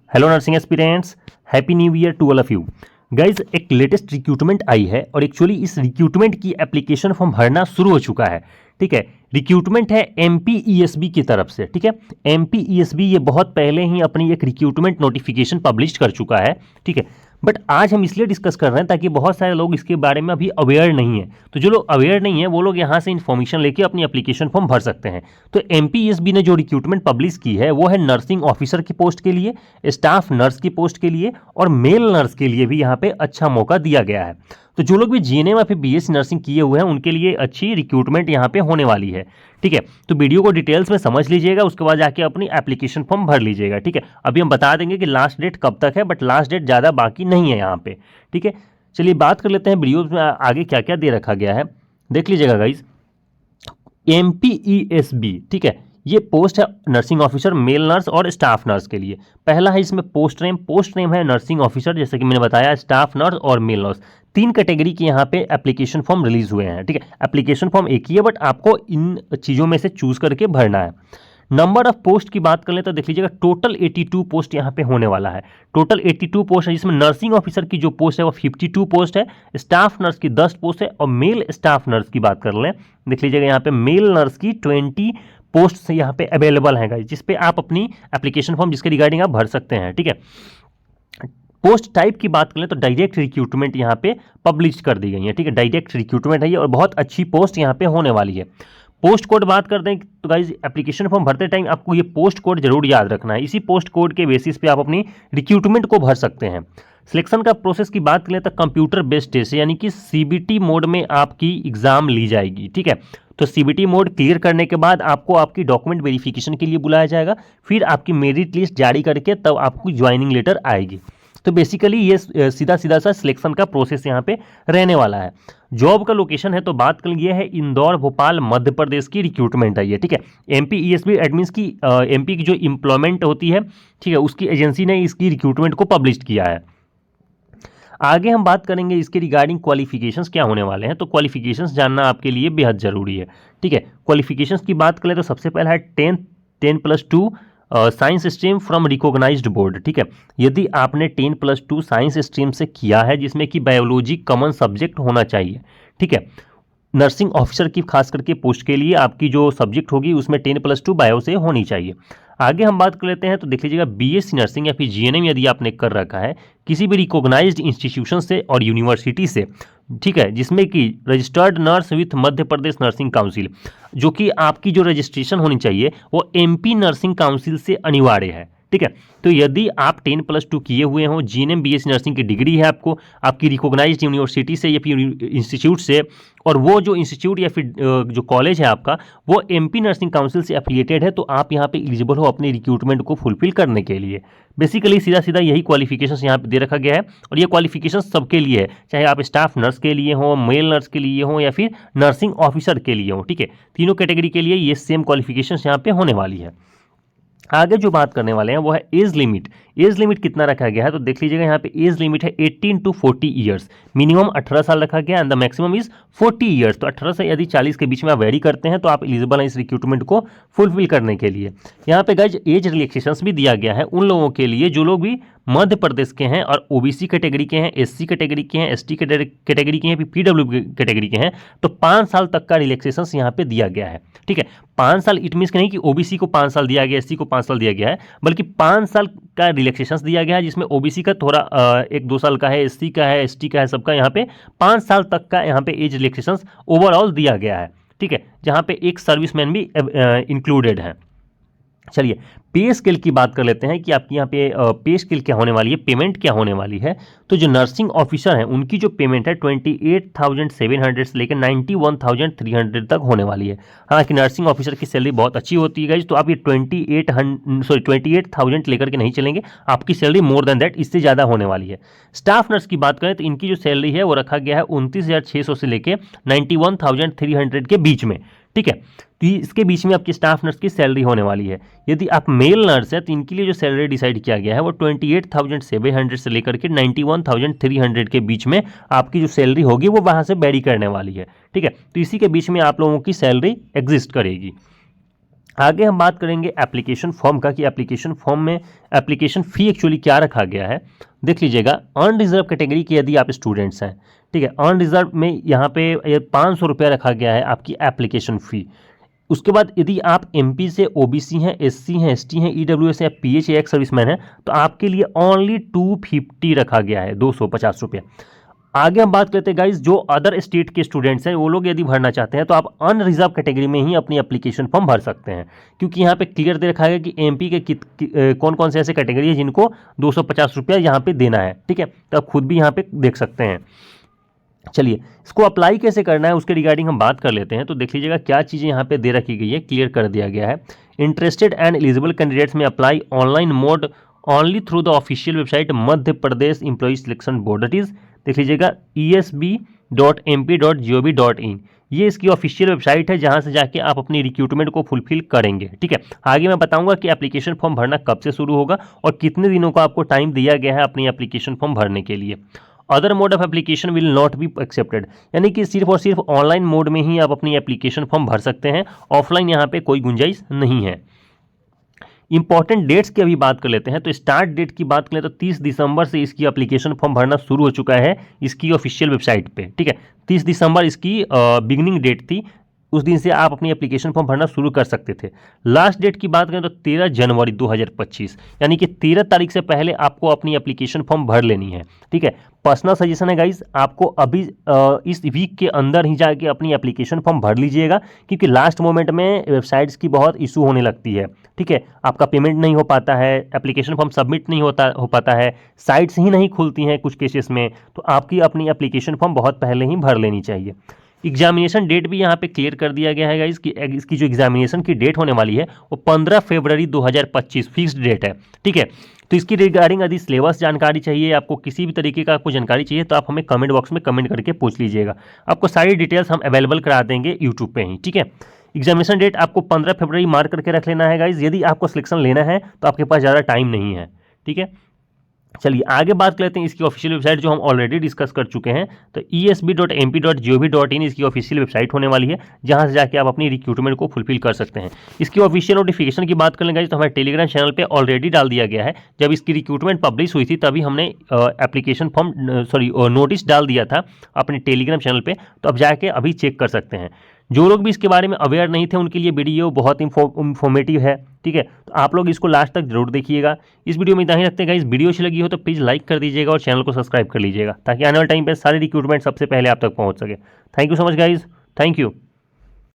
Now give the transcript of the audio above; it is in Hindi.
Hello nursing aspirants, happy new year to all of you guys. एक लेटेस्ट रिक्रूटमेंट आई है और एक्चुअली इस रिक्रूटमेंट की एप्लीकेशन फॉर्म भरना शुरू हो चुका है। ठीक है, रिक्रूटमेंट है एमपीईएसबी की तरफ से। ठीक है, एमपीईएसबी ये बहुत पहले ही अपनी एक रिक्रूटमेंट नोटिफिकेशन पब्लिश कर चुका है। ठीक है, बट आज हम इसलिए डिस्कस कर रहे हैं ताकि बहुत सारे लोग इसके बारे में अभी अवेयर नहीं है। तो जो लोग अवेयर नहीं है वो लोग यहाँ से इन्फॉर्मेशन लेके अपनी एप्लीकेशन फॉर्म भर सकते हैं। तो एमपीईएसबी ने जो रिक्रूटमेंट पब्लिश की है वो है नर्सिंग ऑफिसर की पोस्ट के लिए, स्टाफ नर्स की पोस्ट के लिए और मेल नर्स के लिए भी यहाँ पे अच्छा मौका दिया गया है। तो जो लोग भी जीएनएम या फिर बीएससी नर्सिंग किए हुए हैं उनके लिए अच्छी रिक्रूटमेंट यहाँ पे होने वाली है। ठीक है, तो वीडियो को डिटेल्स में समझ लीजिएगा, उसके बाद जाके अपनी एप्लीकेशन फॉर्म भर लीजिएगा। ठीक है, अभी हम बता देंगे कि लास्ट डेट कब तक है, बट लास्ट डेट ज़्यादा बाकी नहीं है यहाँ पे। ठीक है, चलिए बात कर लेते हैं वीडियो में आगे क्या क्या दे रखा गया है, देख लीजिएगा गाइज। एमपीईएसबी, ठीक है, ये पोस्ट है नर्सिंग ऑफिसर, मेल नर्स और स्टाफ नर्स के लिए। पहला है इसमें पोस्ट नेम है नर्सिंग ऑफिसर, जैसे कि मैंने बताया, स्टाफ नर्स और मेल नर्स। 3 कैटेगरी के यहाँ पे एप्लीकेशन फॉर्म रिलीज हुए हैं। ठीक है, एप्लीकेशन फॉर्म एक ही है बट आपको इन चीज़ों में से चूज करके भरना है। नंबर ऑफ पोस्ट की बात कर ले तो देख लीजिएगा, टोटल 82 पोस्ट यहाँ पे होने वाला है। टोटल 82 पोस्ट है, जिसमें नर्सिंग ऑफिसर की जो पोस्ट है वो 52 पोस्ट है, स्टाफ नर्स की 10 पोस्ट है और मेल स्टाफ नर्स की बात कर लें, देख लीजिएगा यहाँ पे मेल नर्स की 20 पोस्ट से यहाँ पे अवेलेबल है, जिस पे आप अपनी एप्लीकेशन फॉर्म जिसके रिगार्डिंग आप भर सकते हैं। ठीक है, पोस्ट टाइप की बात करें तो डायरेक्ट रिक्रूटमेंट यहाँ पे पब्लिश कर दी गई है। ठीक है, डायरेक्ट रिक्रूटमेंट है ये और बहुत अच्छी पोस्ट यहाँ पे होने वाली है। पोस्ट कोड बात करते हैं तो गाइज, एप्लीकेशन फॉर्म भरते टाइम आपको ये पोस्ट कोड जरूर याद रखना है। इसी पोस्ट कोड के बेसिस पे आप अपनी रिक्रूटमेंट को भर सकते हैं। सिलेक्शन का प्रोसेस की बात करें तो कंप्यूटर बेस्ड टेस्ट यानी कि सीबीटी मोड में आपकी एग्जाम ली जाएगी। ठीक है, तो सीबीटी मोड क्लियर करने के बाद आपको आपकी डॉक्यूमेंट वेरिफिकेशन के लिए बुलाया जाएगा, फिर आपकी मेरिट लिस्ट जारी करके तब आपको ज्वाइनिंग लेटर आएगी। तो बेसिकली ये सीधा सीधा सा सिलेक्शन का प्रोसेस यहाँ पे रहने वाला है। जॉब का लोकेशन है तो बात कर ये है इंदौर, भोपाल, मध्य प्रदेश की रिक्रूटमेंट है ये। ठीक है, एमपीईएसबी एडमिन्स की एमपी की जो एम्प्लॉयमेंट होती है, ठीक है, उसकी एजेंसी ने इसकी रिक्रूटमेंट को पब्लिश किया है। आगे हम बात करेंगे इसके रिगार्डिंग क्वालिफिकेशंस क्या होने वाले हैं। तो क्वालिफिकेशंस जानना आपके लिए बेहद जरूरी है। ठीक है, क्वालिफिकेशंस की बात करें तो सबसे पहला है 10+2 science stream from recognised board. ठीक है, यदि आपने 10+2 साइंस स्ट्रीम से किया है जिसमें कि बायोलॉजी कॉमन सब्जेक्ट होना चाहिए। ठीक है, नर्सिंग ऑफिसर की खास करके पोस्ट के लिए आपकी जो सब्जेक्ट होगी उसमें 10+2 बायो से होनी चाहिए। आगे हम बात कर लेते हैं तो देख लीजिएगा, बीएससी नर्सिंग या फिर जीएनएम यदि आपने कर रखा है किसी भी रिकॉग्नाइज्ड इंस्टीट्यूशन से और यूनिवर्सिटी से, ठीक है, जिसमें कि registered nurse with Madhya Pradesh nursing council, जो कि आपकी जो रजिस्ट्रेशन होनी चाहिए वो एमपी नर्सिंग काउंसिल से अनिवार्य है। ठीक है, तो यदि आप 10+2 किए हुए हो, जीएनएम बीएससी नर्सिंग की डिग्री है आपको आपकी रिकॉग्नाइज्ड यूनिवर्सिटी से या फिर इंस्टीट्यूट से, और वो जो इंस्टीट्यूट या फिर जो कॉलेज है आपका वो एमपी नर्सिंग काउंसिल से एफिलिएटेड है, तो आप यहाँ पे एलिजिबल हो अपनी रिक्रूटमेंट को फुलफिल करने के लिए। बेसिकली सीधा सीधा यही क्वालिफिकेशंस यहाँ पे दे रखा गया है और ये क्वालिफिकेशंस सबके लिए है, चाहे आप स्टाफ नर्स के लिए हो, मेल नर्स के लिए हो या फिर नर्सिंग ऑफिसर के लिए हो। ठीक है, तीनों कैटेगरी के लिए ये सेम क्वालिफिकेशंस यहाँ पे होने वाली है। आगे जो बात करने वाले हैं वो है एज लिमिट। एज लिमिट कितना रखा गया है तो देख लीजिएगा, यहाँ पे एज लिमिट है 18 to 40 ईयर्स। मिनिमम 18 साल रखा गया and the maximum is 40 years. तो 18 से यदि 40 के बीच में आप वेरी करते हैं तो आप एलिजिबल हैं इस रिक्रूटमेंट को फुलफिल करने के लिए। यहाँ पे गाइज एज रिलैक्सेशंस भी दिया गया है उन लोगों के लिए जो लोग भी मध्य प्रदेश के हैं और ओबीसी कैटेगरी के हैं, एससी कैटेगरी के हैं, एसटी कैटेगरी के हैं, पीडब्ल्यू कैटेगरी के हैं। तो 5 साल तक का रिलैक्सेशंस यहाँ पे दिया गया है। ठीक है, 5 साल इट मीन्स नहीं कि ओबीसी को 5 साल दिया गया, एससी को 5 साल दिया गया है, बल्कि 5 साल का रिलैक्सेशंस दिया गया है, जिसमें ओबीसी का थोड़ा 1-2 साल का है, एससी का है, एसटी का है, सबका यहाँ पे 5 साल तक का यहाँ पे एज रिलैक्सेशंस ओवरऑल दिया गया है। ठीक है, जहाँ पे एक सर्विसमैन भी इंक्लूडेड है। चलिए पे स्केल की बात कर लेते हैं कि आपकी यहाँ पे पे स्केल क्या होने वाली है, पेमेंट क्या होने वाली है। तो जो नर्सिंग ऑफिसर हैं उनकी जो पेमेंट है 28,700 से लेकर 91,300 तक होने वाली है। हालांकि नर्सिंग ऑफिसर की सैलरी बहुत अच्छी होती है गाइज, तो आप ये 28,000 लेकर के नहीं चलेंगे, आपकी सैलरी मोर देन दैट, इससे ज़्यादा होने वाली है। स्टाफ नर्स की बात करें तो इनकी जो सैलरी है वो रखा गया है 29,600 से लेकर 91,300 के बीच में। ठीक है, तो इसके बीच में आपकी स्टाफ नर्स की सैलरी होने वाली है। यदि आप मेल नर्स है तो इनके लिए जो सैलरी डिसाइड किया गया है वो 28,700 से लेकर के 91,300 के बीच में आपकी जो सैलरी होगी वो वहाँ से वेरी करने वाली है। ठीक है, तो इसी के बीच में आप लोगों की सैलरी एग्जिस्ट करेगी। आगे हम बात करेंगे एप्लीकेशन फॉर्म का कि एप्लीकेशन फॉर्म में एप्लीकेशन फ़ी एक्चुअली क्या रखा गया है। देख लीजिएगा, अनरिजर्व कैटेगरी के यदि आप स्टूडेंट्स हैं, ठीक है, अनरिजर्व में यहाँ पे 500 रुपया रखा गया है आपकी एप्लीकेशन फ़ी। उसके बाद यदि आप एमपी से ओबीसी हैं, एससी हैं, एसटी हैं, ईडब्ल्यूएस या पीएच या एक्स सर्विसमैन हैं, तो आपके लिए ओनली 250 रखा गया है, 250 रुपया। आगे हम बात करते हैं गाइज, जो अदर स्टेट के स्टूडेंट्स हैं वो लोग यदि भरना चाहते हैं तो आप अनरिजर्व कैटेगरी में ही अपनी एप्लीकेशन फॉर्म भर सकते हैं, क्योंकि यहाँ पे क्लियर दे रखा है कि एमपी के कौन कौन से ऐसे कैटेगरी है जिनको 250 रुपया यहाँ पे देना है, ठीक है, तो आप खुद भी यहाँ पे देख सकते हैं। चलिए, इसको अप्लाई कैसे करना है उसके रिगार्डिंग हम बात कर लेते हैं। तो देख लीजिएगा क्या चीज़ें यहाँ पे दे रखी गई है, क्लियर कर दिया गया है। Interested and eligible candidates may apply online mode only through the official website Madhya Pradesh employ selection board. It is देख लीजिएगा esb.mp.gov.in, ये इसकी ऑफिशियल वेबसाइट है जहां से जाके आप अपनी रिक्रूटमेंट को फुलफिल करेंगे, ठीक है। आगे मैं बताऊंगा कि एप्लीकेशन फॉर्म भरना कब से शुरू होगा और कितने दिनों का आपको टाइम दिया गया है अपनी एप्लीकेशन फॉर्म भरने के लिए। Other mode of application will not be accepted, यानी कि सिर्फ और सिर्फ ऑनलाइन मोड में ही आप अपनी एप्लीकेशन फॉर्म भर सकते हैं, ऑफलाइन यहाँ पे कोई गुंजाइश नहीं है। इंपॉर्टेंट डेट्स की अभी बात कर लेते हैं। तो स्टार्ट डेट की बात करें तो 30 दिसंबर से इसकी एप्लीकेशन फॉर्म भरना शुरू हो चुका है इसकी ऑफिशियल वेबसाइट पे, ठीक है। 30 दिसंबर इसकी बिगनिंग डेट थी, उस दिन से आप अपनी एप्लीकेशन फॉर्म भरना शुरू कर सकते थे। लास्ट डेट की बात करें तो 13 जनवरी 2025, यानी कि 13 तारीख से पहले आपको अपनी एप्लीकेशन फॉर्म भर लेनी है, ठीक है। पर्सनल सजेशन है गाइज, आपको अभी इस वीक के अंदर ही जाके अपनी एप्लीकेशन फॉर्म भर लीजिएगा, क्योंकि लास्ट मोमेंट में वेबसाइट्स की बहुत इशू होने लगती है, ठीक है। आपका पेमेंट नहीं हो पाता है, एप्लीकेशन फॉर्म सबमिट नहीं हो पाता है, साइट्स ही नहीं खुलती हैं कुछ केसेस में, तो आपकी अपनी एप्लीकेशन फॉर्म बहुत पहले ही भर लेनी चाहिए। एग्जामिनेशन डेट भी यहाँ पे क्लियर कर दिया गया है गाइस कि इसकी जो एग्जामिनेशन की डेट होने वाली है वो 15 फरवरी 2025 फिक्स्ड डेट है, ठीक है। तो इसकी रिगार्डिंग यदि सिलेबस जानकारी चाहिए, आपको किसी भी तरीके का आपको जानकारी चाहिए तो आप हमें कमेंट बॉक्स में कमेंट करके पूछ लीजिएगा, आपको सारी डिटेल्स हम अवेलेबल करा देंगे यूट्यूब पे ही, ठीक है। एग्जामिनेशन डेट आपको 15 फरवरी मार्क करके रख लेना है गाइज, यदि आपको सिलेक्शन लेना है तो आपके पास ज़्यादा टाइम नहीं है, ठीक है। चलिए आगे बात कर लेते हैं इसकी ऑफिशियल वेबसाइट जो हम ऑलरेडी डिस्कस कर चुके हैं। तो esb.mp.gov.in इसकी ऑफिशियल वेबसाइट होने वाली है, जहां से जाके आप अपनी रिक्रूटमेंट को फुलफिल कर सकते हैं। इसकी ऑफिशियल नोटिफिकेशन की बात करेंगे तो हमारे टेलीग्राम चैनल पे ऑलरेडी डाल दिया गया है। जब इसकी रिक्रूटमेंट पब्लिश हुई थी तभी हमने एप्लीकेशन फॉर्म नोटिस डाल दिया था अपने टेलीग्राम चैनल पर, तो अब जाके अभी चेक कर सकते हैं। जो लोग भी इसके बारे में अवेयर नहीं थे उनके लिए वीडियो बहुत इंफॉर्मेटिव है, ठीक है। तो आप लोग इसको लास्ट तक जरूर देखिएगा। इस वीडियो में इतना ही रखते हैं गाइस, वीडियो अच्छी लगी हो तो प्लीज़ लाइक कर दीजिएगा और चैनल को सब्सक्राइब कर लीजिएगा, ताकि आने वाले टाइम पे सारे रिक्रूटमेंट सबसे पहले आप तक पहुंच सके। Thank you so much guys, thank you.